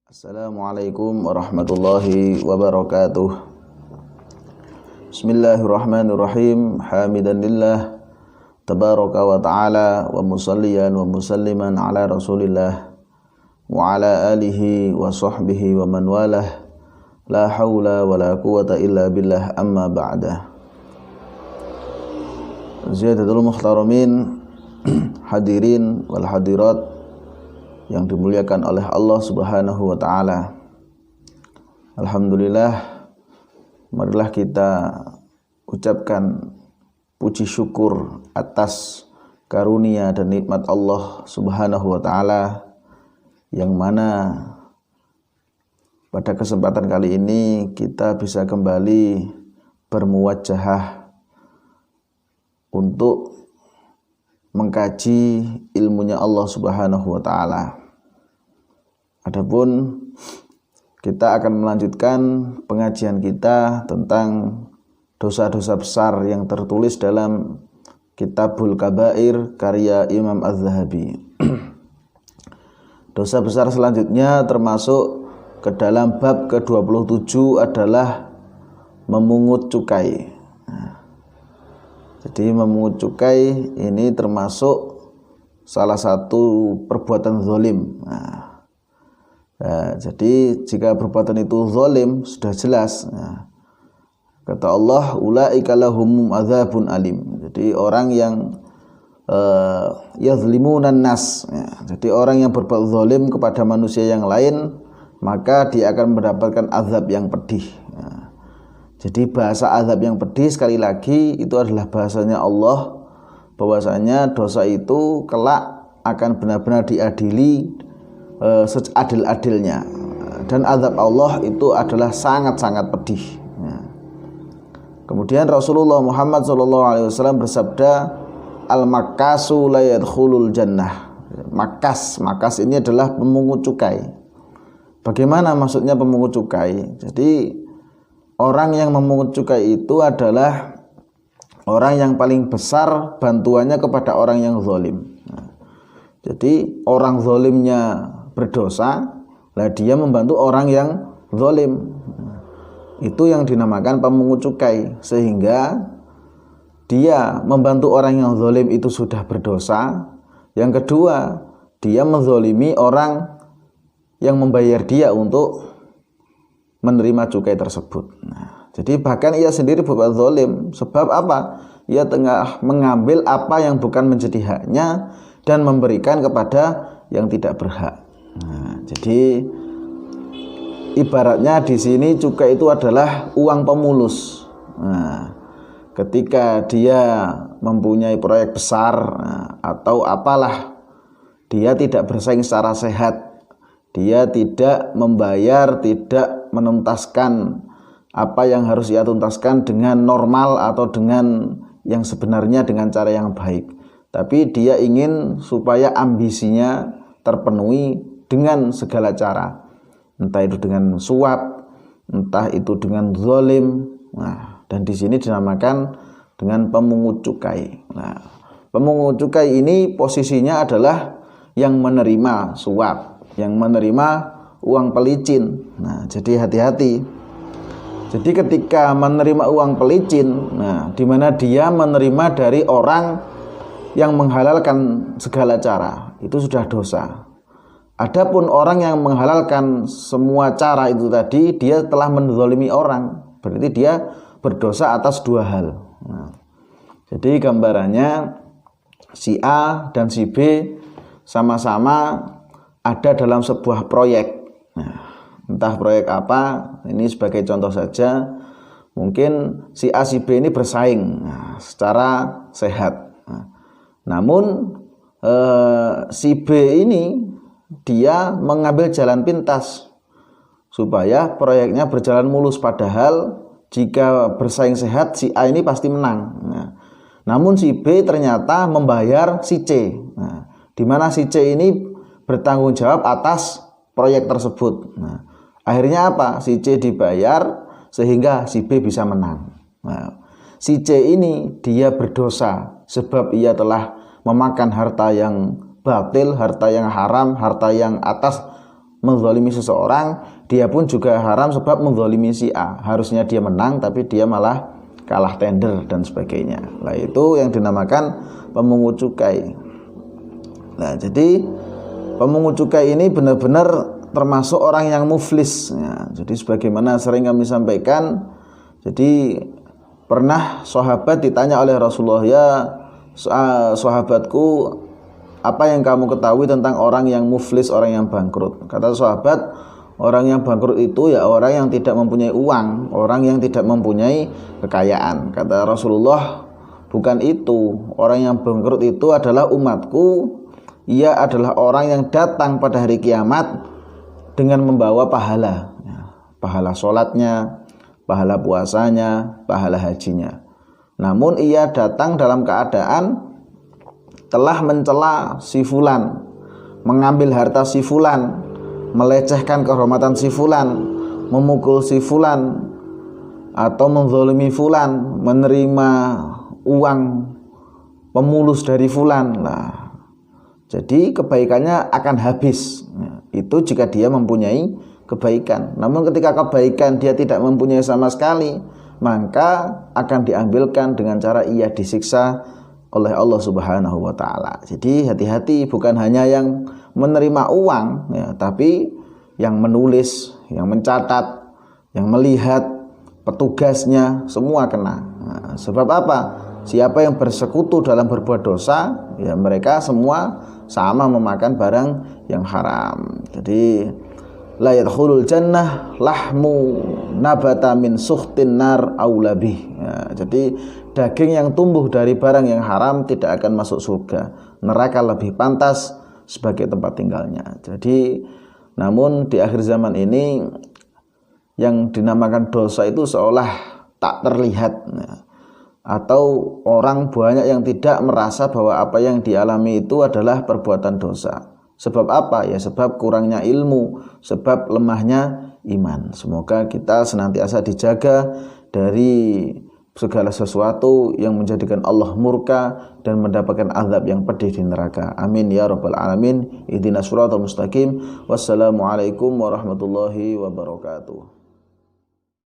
Assalamualaikum warahmatullahi wabarakatuh. Bismillahirrahmanirrahim. Hamidan lillah tabaraka wa ta'ala wa musalliyan wa musalliman ala rasulillah wa ala alihi wa sahbihi wa man walah. La hawla wa la quwata illa billah, amma ba'da. Ziyadatul muhtaramin, hadirin wal hadirat yang dimuliakan oleh Allah Subhanahu wa ta'ala. Alhamdulillah, marilah kita ucapkan puji syukur atas karunia dan nikmat Allah Subhanahu wa ta'ala, yang mana pada kesempatan kali ini kita bisa kembali bermuwajahah untuk mengkaji ilmunya Allah Subhanahu wa ta'ala. Adapun kita akan melanjutkan pengajian kita tentang dosa-dosa besar yang tertulis dalam Kitabul Kabair karya Imam Az-Zahabi. Dosa besar selanjutnya termasuk ke dalam bab ke-27 adalah memungut cukai. Jadi memungut cukai ini termasuk salah satu perbuatan zalim. Jadi jika perbuatan itu zalim sudah jelas. Kata Allah, ulaika lahum adzabun alim. Jadi orang yang yazlimunan nas. Jadi orang yang berbuat zalim kepada manusia yang lain, maka dia akan mendapatkan azab yang pedih. Jadi bahasa azab yang pedih sekali lagi itu adalah bahasanya Allah, bahwasanya dosa itu kelak akan benar-benar diadili seadil-adilnya, dan azab Allah itu adalah sangat-sangat pedih. Kemudian Rasulullah Muhammad SAW bersabda, al-makasu la yadkhulul jannah. Makas ini adalah pemungut cukai. Bagaimana maksudnya pemungut cukai? Jadi orang yang memungut cukai itu adalah orang yang paling besar bantuannya kepada orang yang zalim. Jadi orang zalimnya berdosa, lah dia membantu orang yang zalim. Itu yang dinamakan pemungut cukai, sehingga dia membantu orang yang zalim itu sudah berdosa. Yang kedua, dia menzalimi orang yang membayar dia untuk menerima cukai tersebut. Jadi bahkan ia sendiri berbuat zalim. Sebab apa? Ia tengah mengambil apa yang bukan menjadi haknya dan memberikan kepada yang tidak berhak. Jadi ibaratnya di sini cukai itu adalah uang pemulus. Ketika dia mempunyai proyek besar atau apalah, dia tidak bersaing secara sehat. Dia tidak membayar, tidak menuntaskan apa yang harus ia tuntaskan dengan normal atau dengan yang sebenarnya dengan cara yang baik. Tapi dia ingin supaya ambisinya terpenuhi dengan segala cara. Entah itu dengan suap, entah itu dengan zalim. Dan di sini dinamakan dengan pemungut cukai. Pemungut cukai ini posisinya adalah yang menerima suap, yang menerima uang pelicin. Jadi hati-hati. Jadi ketika menerima uang pelicin, di mana dia menerima dari orang yang menghalalkan segala cara, itu sudah dosa. Adapun orang yang menghalalkan semua cara itu tadi, dia telah menzalimi orang. Berarti dia berdosa atas dua hal. Jadi gambarannya si A dan si B sama-sama ada dalam sebuah proyek. Entah proyek apa, ini sebagai contoh saja. Mungkin si A si B ini bersaing secara sehat. Namun si B ini dia mengambil jalan pintas supaya proyeknya berjalan mulus, padahal jika bersaing sehat si A ini pasti menang. Namun si B ternyata membayar si C. Di mana si C ini bertanggung jawab atas proyek tersebut. Akhirnya apa? Si C dibayar sehingga si B bisa menang. Si C ini dia berdosa sebab ia telah memakan harta yang batil, harta yang haram, harta yang atas menzalimi seseorang, dia pun juga haram sebab menzalimi si A. Harusnya dia menang tapi dia malah kalah tender dan sebagainya. Nah, itu yang dinamakan pemungut cukai. Nah, jadi pemungut cukai ini benar-benar termasuk orang yang muflis ya. Jadi sebagaimana sering kami sampaikan, jadi pernah sahabat ditanya oleh Rasulullah, "Ya sahabatku, apa yang kamu ketahui tentang orang yang muflis, orang yang bangkrut?" Kata sahabat, orang yang bangkrut itu ya orang yang tidak mempunyai uang, orang yang tidak mempunyai kekayaan. Kata Rasulullah, bukan itu. Orang yang bangkrut itu adalah umatku. Ia adalah orang yang datang pada hari kiamat dengan membawa pahala, pahala sholatnya, pahala puasanya, pahala hajinya. Namun ia datang dalam keadaan telah mencela si fulan, mengambil harta si fulan, melecehkan kehormatan si fulan, memukul si fulan, atau menzalimi fulan, menerima uang pemulus dari fulan. Nah, jadi kebaikannya akan habis. Itu jika dia mempunyai kebaikan. Namun ketika kebaikan dia tidak mempunyai sama sekali, maka akan diambilkan dengan cara ia disiksa oleh Allah Subhanahu wa taala. Jadi hati-hati, bukan hanya yang menerima uang ya, tapi yang menulis, yang mencatat, yang melihat, petugasnya semua kena. Nah, sebab apa? Siapa yang bersekutu dalam berbuat dosa, ya mereka semua sama memakan barang yang haram. Jadi la yadkhulul jannah lahmu nabata min sukhtin nar aulabih. Ya, jadi daging yang tumbuh dari barang yang haram tidak akan masuk surga. Neraka lebih pantas sebagai tempat tinggalnya. Jadi namun di akhir zaman ini yang dinamakan dosa itu seolah tak terlihat ya. Atau orang banyak yang tidak merasa bahwa apa yang dialami itu adalah perbuatan dosa. Sebab apa? Ya sebab kurangnya ilmu, sebab lemahnya iman. Semoga kita senantiasa dijaga dari segala sesuatu yang menjadikan Allah murka dan mendapatkan azab yang pedih di neraka. Amin ya rabbal alamin. Ihdinas siratal mustaqim. Wassalamualaikum warahmatullahi wabarakatuh.